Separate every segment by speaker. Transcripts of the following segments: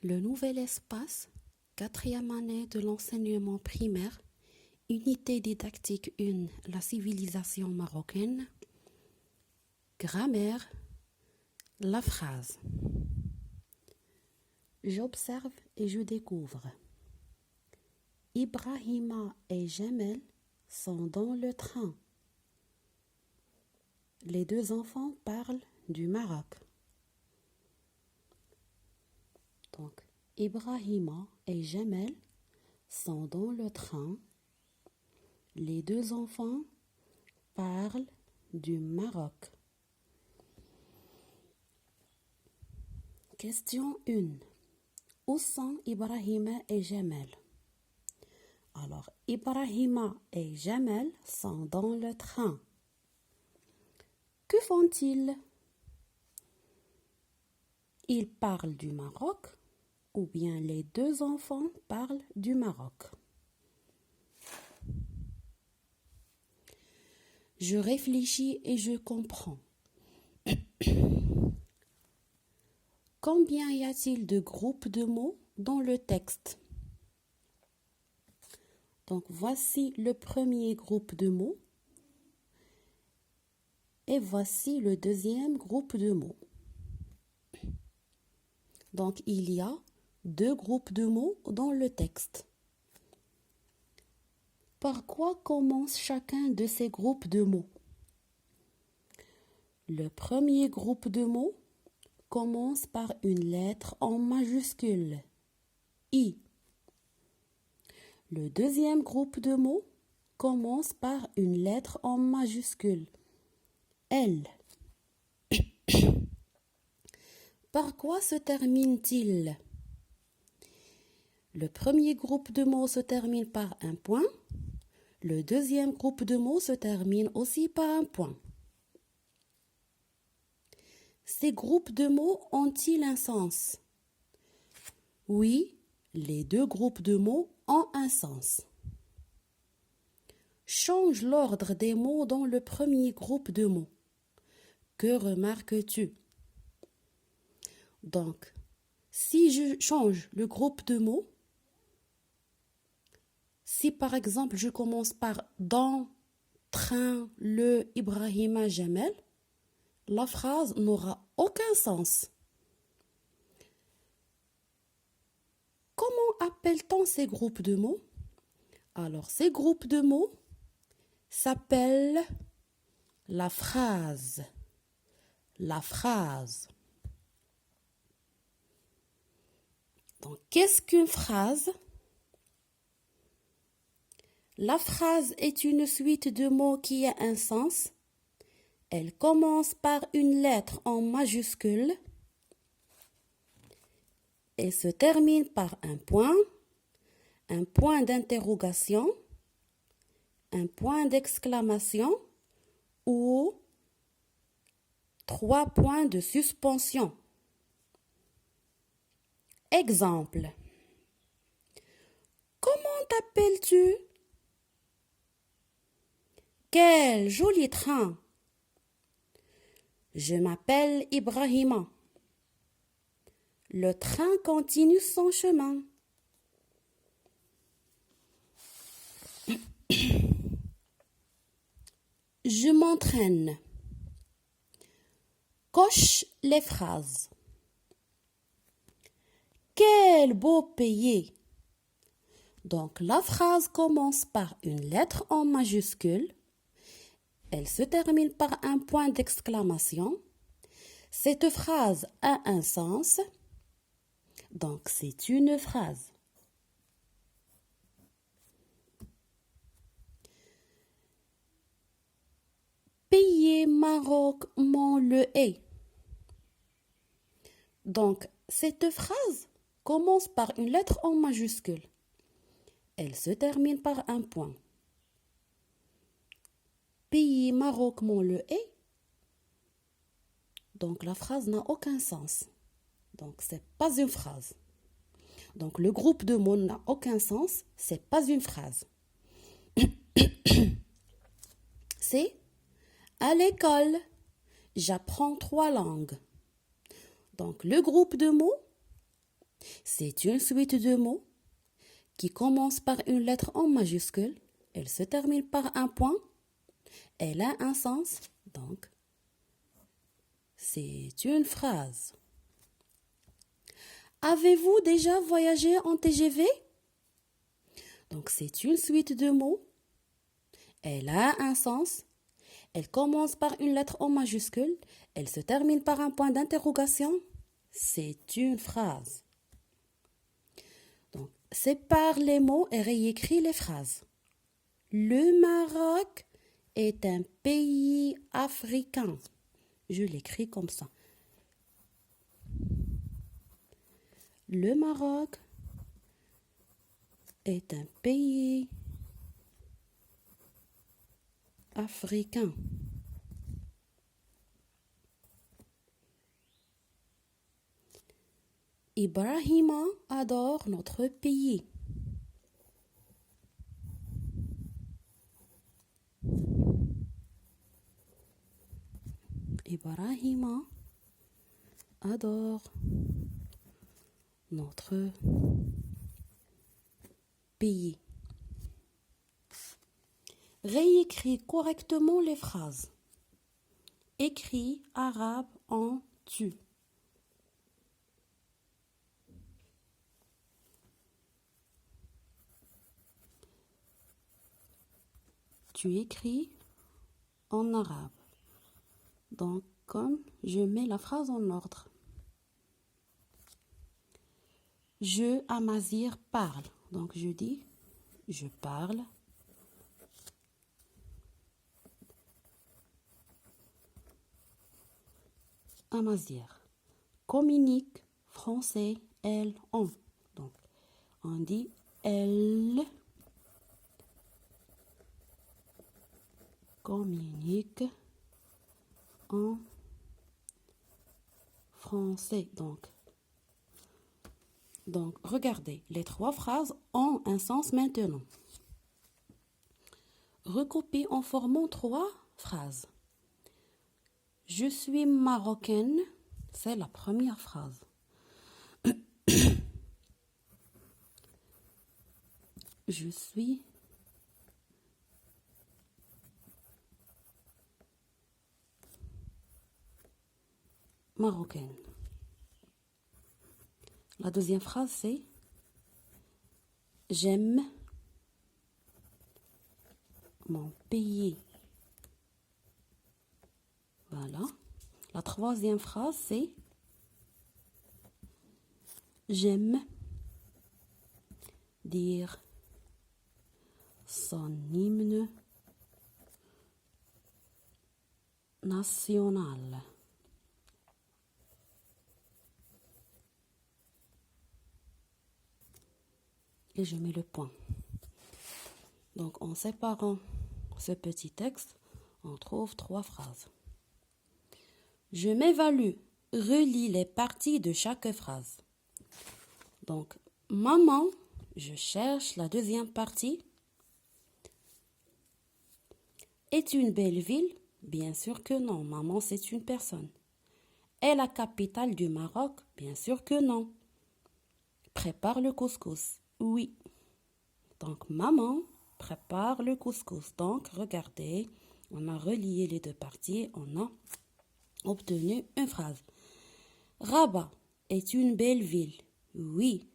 Speaker 1: Le nouvel espace, quatrième année de l'enseignement primaire, unité didactique 1, la civilisation marocaine, grammaire, la phrase. J'observe et je découvre. Ibrahima et Jamel sont dans le train. Les deux enfants parlent du Maroc. Donc, Ibrahima et Jamel sont dans le train. Les deux enfants parlent du Maroc. Question 1. Où sont Ibrahima et Jamel? Alors, Ibrahima et Jamel sont dans le train. Que font-ils? Ils parlent du Maroc ou bien les deux enfants parlent du Maroc? Je réfléchis et je comprends. Combien y a-t-il de groupes de mots dans le texte? Donc, voici le premier groupe de mots et voici le deuxième groupe de mots. Donc, il y a deux groupes de mots dans le texte. Par quoi commence chacun de ces groupes de mots? Le premier groupe de mots commence par une lettre en majuscule, I. Le deuxième groupe de mots commence par une lettre en majuscule, L. Par quoi se termine-t-il? Le premier groupe de mots se termine par un point. Le deuxième groupe de mots se termine aussi par un point. Ces groupes de mots ont-ils un sens? Oui, les deux groupes de mots ont un sens. Change l'ordre des mots dans le premier groupe de mots. Que remarques-tu? Donc, si je change le groupe de mots, si par exemple je commence par dans, train, le, Ibrahima, Jamel, la phrase n'aura aucun sens. Comment appelle-t-on ces groupes de mots? Alors, ces groupes de mots s'appellent la phrase. La phrase. Donc, qu'est-ce qu'une phrase? La phrase est une suite de mots qui a un sens. Elle commence par une lettre en majuscule et se termine par un point d'interrogation, un point d'exclamation ou 3 points de suspension. Exemple. Comment t'appelles-tu? Quel joli train! Je m'appelle Ibrahima. Le train continue son chemin. Je m'entraîne. Coche les phrases. Quel beau pays! Donc la phrase commence par une lettre en majuscule. Elle se termine par un point d'exclamation. Cette phrase a un sens. Donc c'est une phrase. Pays, Maroc, mon le est. Donc cette phrase commence par une lettre en majuscule. Elle se termine par un point. Pays, Maroc, mon le est. Donc la phrase n'a aucun sens. Donc c'est pas une phrase. Donc le groupe de mots n'a aucun sens, c'est pas une phrase. C'est à l'école, j'apprends 3 langues. Donc le groupe de mots C'est une suite de mots qui commence par une lettre en majuscule. Elle se termine par un point. Elle a un sens, donc c'est une phrase. Avez-vous déjà voyagé en TGV? Donc c'est une suite de mots. Elle a un sens. Elle commence par une lettre en majuscule. Elle se termine par un point d'interrogation. C'est une phrase. Donc, sépare les mots et réécris les phrases. Le Maroc est un pays africain. Je l'écris comme ça. Le Maroc est un pays africain. Ibrahima adore notre pays. Ibrahima adore notre pays. Réécris correctement les phrases. Écris arabe en tu. Tu écris en arabe. Donc, comme je mets la phrase en ordre. Je, Amazir, parle. Donc, je dis, je parle. Amazir. Communique, français, elle, on. Donc, on dit elle communique en français. Donc, regardez, les trois phrases ont un sens maintenant. Recopie en formant trois phrases. Je suis marocaine, c'est la première phrase. Je suis marocaine. La deuxième phrase, c'est j'aime mon pays. Voilà. La troisième phrase, c'est j'aime dire son hymne national. Et je mets le point. Donc, en séparant ce petit texte, on trouve trois phrases. Je m'évalue. Relis les parties de chaque phrase. Donc, maman, je cherche la deuxième partie. Est une belle ville? Bien sûr que non. Maman, c'est une personne. Est la capitale du Maroc? Bien sûr que non. Prépare le couscous. Oui. Donc, maman prépare le couscous. Donc, regardez, on a relié les deux parties. On a obtenu une phrase. Rabat est une belle ville. Oui.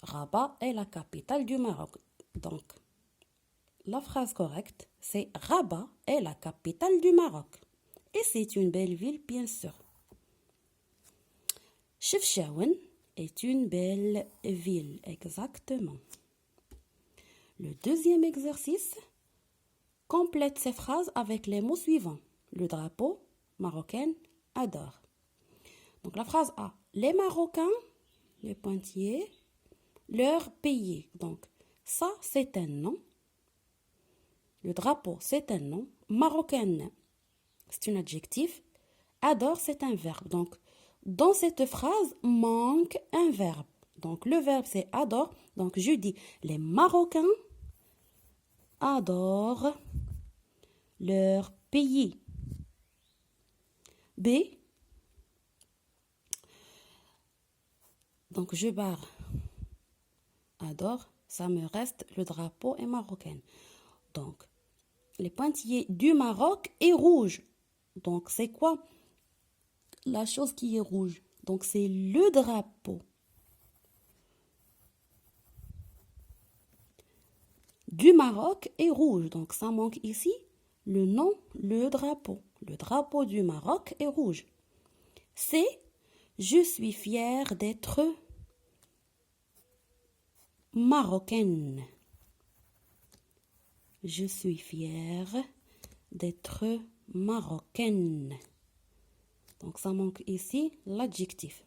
Speaker 1: Rabat est la capitale du Maroc. Donc, la phrase correcte, c'est Rabat est la capitale du Maroc. Et c'est une belle ville, bien sûr. Chefchaouen est une belle ville, exactement. Le deuxième exercice, complète ces phrases avec les mots suivants. Le drapeau marocain adore. Donc la phrase A, les Marocains, les pointillés, leur pays. Donc ça, c'est un nom. Le drapeau, c'est un nom. Marocaine, c'est un adjectif. Adore, c'est un verbe. Donc, dans cette phrase, manque un verbe. Donc, le verbe, c'est adore. Donc, je dis, les Marocains adorent leur pays. B. Donc, je barre adore. Ça me reste le drapeau est marocain. Donc, les pointillés du Maroc est rouge. Donc, c'est quoi la chose qui est rouge? Donc, c'est le drapeau du Maroc est rouge. Donc, ça manque ici le nom, le drapeau. Le drapeau du Maroc est rouge. C'est je suis fière d'être marocaine. Je suis fière d'être marocaine. Donc, ça manque ici l'adjectif.